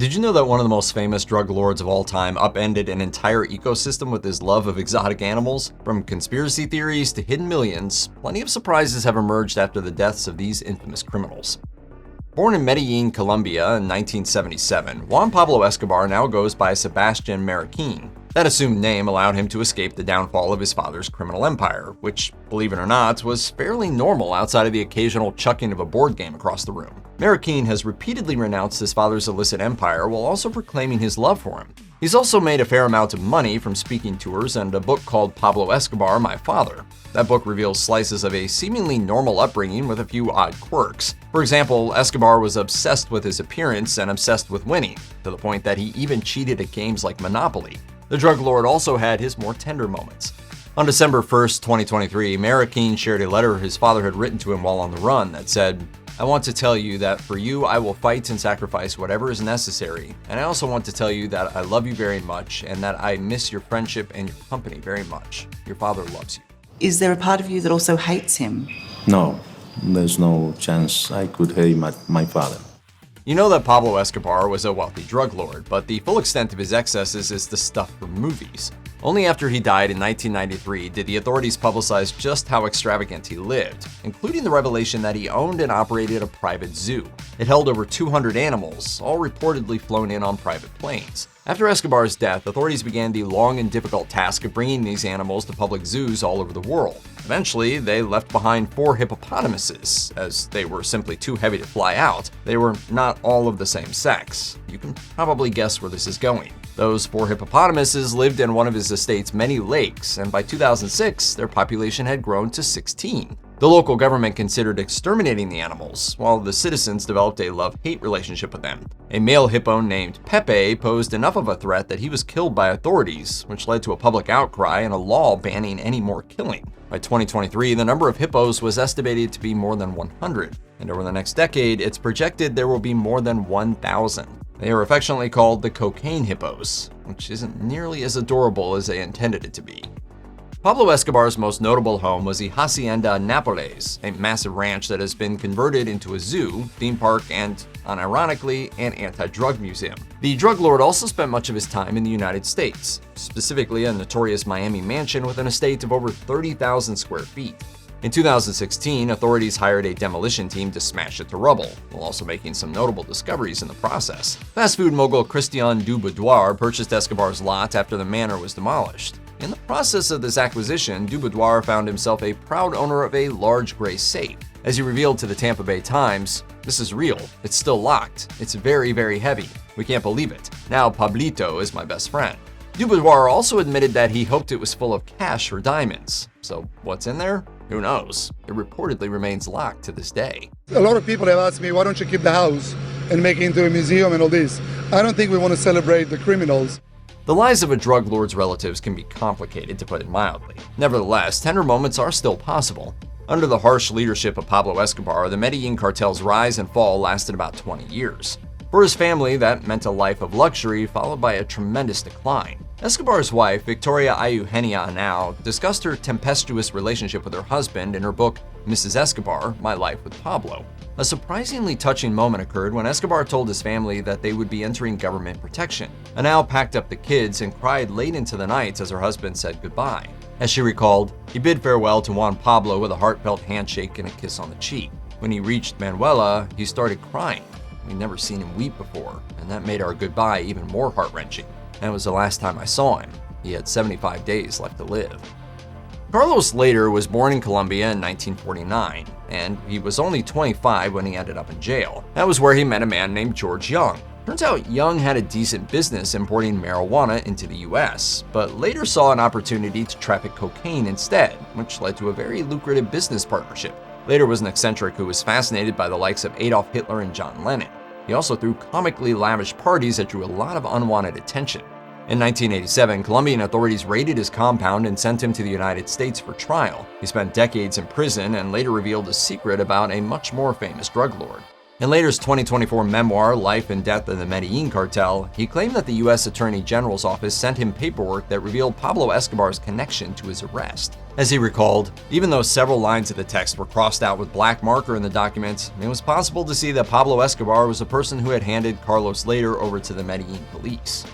Did you know that one of the most famous drug lords of all time upended an entire ecosystem with his love of exotic animals? From conspiracy theories to hidden millions, plenty of surprises have emerged after the deaths of these infamous criminals. Born in Medellin, Colombia in 1977, Juan Pablo Escobar now goes by Sebastian Marroquin. That assumed name allowed him to escape the downfall of his father's criminal empire, which, believe it or not, was fairly normal outside of the occasional chucking of a board game across the room. Marroquin has repeatedly renounced his father's illicit empire while also proclaiming his love for him. He's also made a fair amount of money from speaking tours and a book called Pablo Escobar, My Father. That book reveals slices of a seemingly normal upbringing with a few odd quirks. For example, Escobar was obsessed with his appearance and obsessed with winning, to the point that he even cheated at games like Monopoly. The drug lord also had his more tender moments. On December 1st, 2023, Marroquin shared a letter his father had written to him while on the run that said, "I want to tell you that for you I will fight and sacrifice whatever is necessary, and I also want to tell you that I love you very much and that I miss your friendship and your company very much. Your father loves you." Is there a part of you that also hates him? No, there's no chance I could hate my father. You know that Pablo Escobar was a wealthy drug lord, but the full extent of his excesses is the stuff for movies. Only after he died in 1993 did the authorities publicize just how extravagant he lived, including the revelation that he owned and operated a private zoo. It held over 200 animals, all reportedly flown in on private planes. After Escobar's death, authorities began the long and difficult task of bringing these animals to public zoos all over the world. Eventually, they left behind 4 hippopotamuses, as they were simply too heavy to fly out. They were not all of the same sex. You can probably guess where this is going. Those 4 hippopotamuses lived in one of his estate's many lakes, and by 2006, their population had grown to 16. The local government considered exterminating the animals, while the citizens developed a love-hate relationship with them. A male hippo named Pepe posed enough of a threat that he was killed by authorities, which led to a public outcry and a law banning any more killing. By 2023, the number of hippos was estimated to be more than 100, and over the next decade, it's projected there will be more than 1,000. They are affectionately called the cocaine hippos, which isn't nearly as adorable as they intended it to be. Pablo Escobar's most notable home was the Hacienda Nápoles, a massive ranch that has been converted into a zoo, theme park, and, unironically, an anti-drug museum. The drug lord also spent much of his time in the United States, specifically a notorious Miami mansion with an estate of over 30,000 square feet. In 2016, authorities hired a demolition team to smash it to rubble, while also making some notable discoveries in the process. Fast food mogul Christian Duboudoir purchased Escobar's lot after the manor was demolished. In the process of this acquisition, Duboudoir found himself a proud owner of a large gray safe. As he revealed to the Tampa Bay Times, "This is real. It's still locked. It's very, very heavy. We can't believe it. Now Pablito is my best friend." Duboudoir also admitted that he hoped it was full of cash or diamonds. So what's in there? Who knows? It reportedly remains locked to this day. A lot of people have asked me, why don't you keep the house and make it into a museum and all this? I don't think we want to celebrate the criminals. The lives of a drug lord's relatives can be complicated, to put it mildly. Nevertheless, tender moments are still possible. Under the harsh leadership of Pablo Escobar, the Medellin cartel's rise and fall lasted about 20 years. For his family, that meant a life of luxury followed by a tremendous decline. Escobar's wife, Victoria Eugenia Anao, discussed her tempestuous relationship with her husband in her book, Mrs. Escobar, My Life with Pablo. A surprisingly touching moment occurred when Escobar told his family that they would be entering government protection. Anao packed up the kids and cried late into the night as her husband said goodbye. As she recalled, he bid farewell to Juan Pablo with a heartfelt handshake and a kiss on the cheek. When he reached Manuela, he started crying. We'd never seen him weep before, and that made our goodbye even more heart-wrenching. That was the last time I saw him. He had 75 days left to live. Carlos later was born in Colombia in 1949, and he was only 25 when he ended up in jail. That was where he met a man named George Young. Turns out Young had a decent business importing marijuana into the US, but later saw an opportunity to traffic cocaine instead, which led to a very lucrative business partnership. Later was an eccentric who was fascinated by the likes of Adolf Hitler and John Lennon. He also threw comically lavish parties that drew a lot of unwanted attention. In 1987, Colombian authorities raided his compound and sent him to the United States for trial. He spent decades in prison and later revealed a secret about a much more famous drug lord. In later's 2024 memoir, Life and Death of the Medellin Cartel, he claimed that the U.S. Attorney General's office sent him paperwork that revealed Pablo Escobar's connection to his arrest. As he recalled, even though several lines of the text were crossed out with black marker in the document, it was possible to see that Pablo Escobar was the person who had handed Carlos later over to the Medellin police.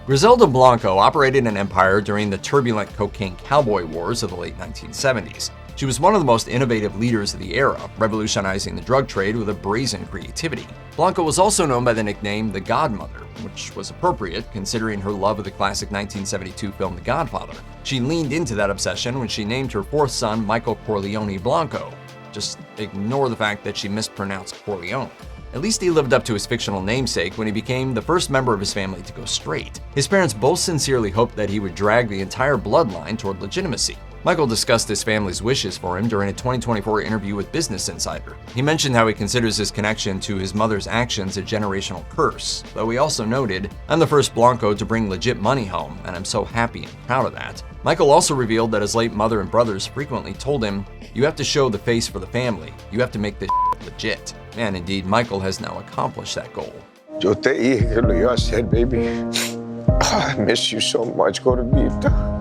Griselda Blanco operated an empire during the turbulent cocaine cowboy wars of the late 1970s. She was one of the most innovative leaders of the era, revolutionizing the drug trade with a brazen creativity. Blanco was also known by the nickname The Godmother, which was appropriate considering her love of the classic 1972 film The Godfather. She leaned into that obsession when she named her fourth son Michael Corleone Blanco. Just ignore the fact that she mispronounced Corleone. At least he lived up to his fictional namesake when he became the first member of his family to go straight. His parents both sincerely hoped that he would drag the entire bloodline toward legitimacy. Michael discussed his family's wishes for him during a 2024 interview with Business Insider. He mentioned how he considers his connection to his mother's actions a generational curse, though he also noted, "I'm the first Blanco to bring legit money home, and I'm so happy and proud of that." Michael also revealed that his late mother and brothers frequently told him, "You have to show the face for the family. You have to make this legit." And indeed, Michael has now accomplished that goal. Yo te dije que lo iba a hacer, baby. I miss you so much, Gordita.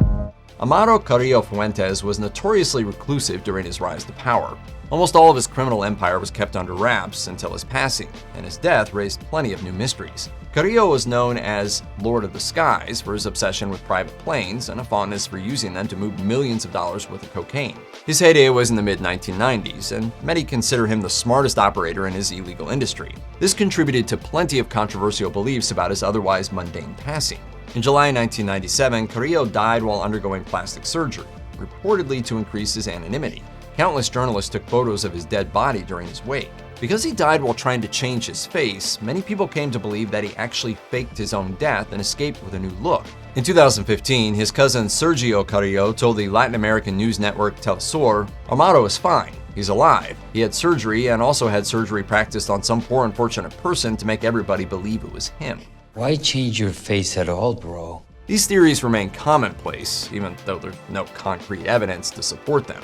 Amaro Carrillo Fuentes was notoriously reclusive during his rise to power. Almost all of his criminal empire was kept under wraps until his passing, and his death raised plenty of new mysteries. Carrillo was known as Lord of the Skies for his obsession with private planes and a fondness for using them to move millions of dollars worth of cocaine. His heyday was in the mid-1990s, and many consider him the smartest operator in his illegal industry. This contributed to plenty of controversial beliefs about his otherwise mundane passing. In July 1997, Carrillo died while undergoing plastic surgery, reportedly to increase his anonymity. Countless journalists took photos of his dead body during his wake. Because he died while trying to change his face, many people came to believe that he actually faked his own death and escaped with a new look. In 2015, his cousin Sergio Carrillo told the Latin American news network Telesur, "Amaro is fine. He's alive. He had surgery and also had surgery practiced on some poor unfortunate person to make everybody believe it was him." Why change your face at all, bro? These theories remain commonplace, even though there's no concrete evidence to support them.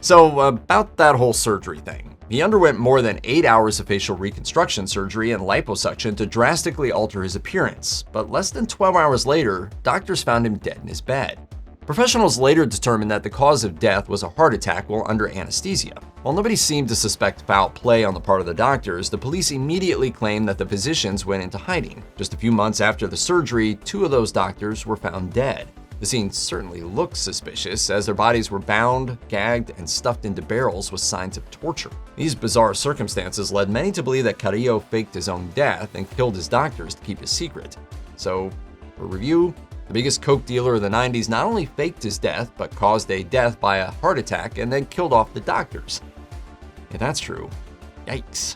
So, about that whole surgery thing. He underwent more than 8 hours of facial reconstruction surgery and liposuction to drastically alter his appearance, but less than 12 hours later, doctors found him dead in his bed. Professionals later determined that the cause of death was a heart attack while under anesthesia. While nobody seemed to suspect foul play on the part of the doctors, the police immediately claimed that the physicians went into hiding. Just a few months after the surgery, 2 of those doctors were found dead. The scene certainly looked suspicious, as their bodies were bound, gagged, and stuffed into barrels with signs of torture. These bizarre circumstances led many to believe that Carrillo faked his own death and killed his doctors to keep his secret. So, for review, the biggest coke dealer of the 90s not only faked his death, but caused a death by a heart attack and then killed off the doctors. If that's true, yikes.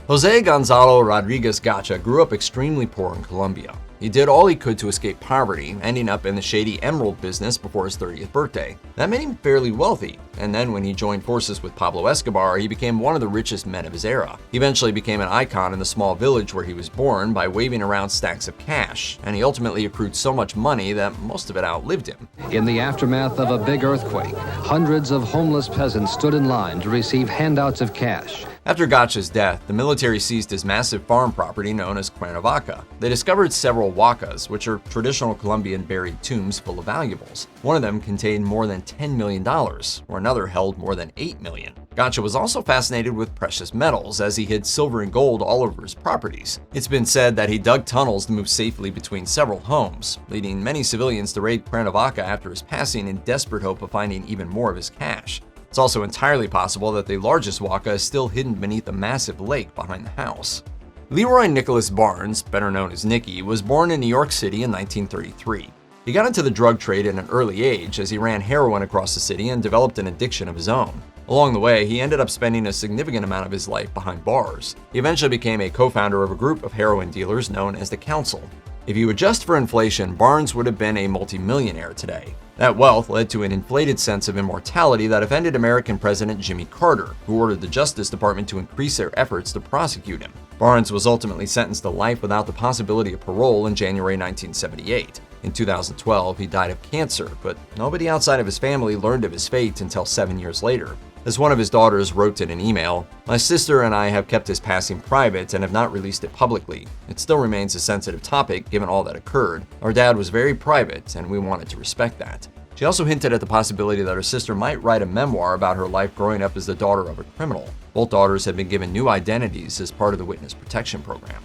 Jose Gonzalo Rodriguez Gacha grew up extremely poor in Colombia. He did all he could to escape poverty, ending up in the shady emerald business before his 30th birthday. That made him fairly wealthy, and then when he joined forces with Pablo Escobar, he became one of the richest men of his era. He eventually became an icon in the small village where he was born by waving around stacks of cash, and he ultimately accrued so much money that most of it outlived him. In the aftermath of a big earthquake, hundreds of homeless peasants stood in line to receive handouts of cash. After Gacha's death, the military seized his massive farm property known as Cuernavaca. They discovered several huacas, which are traditional Colombian buried tombs full of valuables. One of them contained more than $10 million, or another held more than $8 million. Gacha was also fascinated with precious metals, as he hid silver and gold all over his properties. It's been said that he dug tunnels to move safely between several homes, leading many civilians to raid Cuernavaca after his passing in desperate hope of finding even more of his cash. It's also entirely possible that the largest huaca is still hidden beneath a massive lake behind the house. Leroy Nicholas Barnes, better known as Nicky, was born in New York City in 1933. He got into the drug trade at an early age as he ran heroin across the city and developed an addiction of his own. Along the way, he ended up spending a significant amount of his life behind bars. He eventually became a co-founder of a group of heroin dealers known as the Council. If you adjust for inflation, Barnes would have been a multimillionaire today. That wealth led to an inflated sense of immortality that offended American President Jimmy Carter, who ordered the Justice Department to increase their efforts to prosecute him. Barnes was ultimately sentenced to life without the possibility of parole in January 1978. In 2012, he died of cancer, but nobody outside of his family learned of his fate until 7 years later. As one of his daughters wrote in an email, "My sister and I have kept his passing private and have not released it publicly. It still remains a sensitive topic given all that occurred. Our dad was very private and we wanted to respect that." She also hinted at the possibility that her sister might write a memoir about her life growing up as the daughter of a criminal. Both daughters had been given new identities as part of the witness protection program.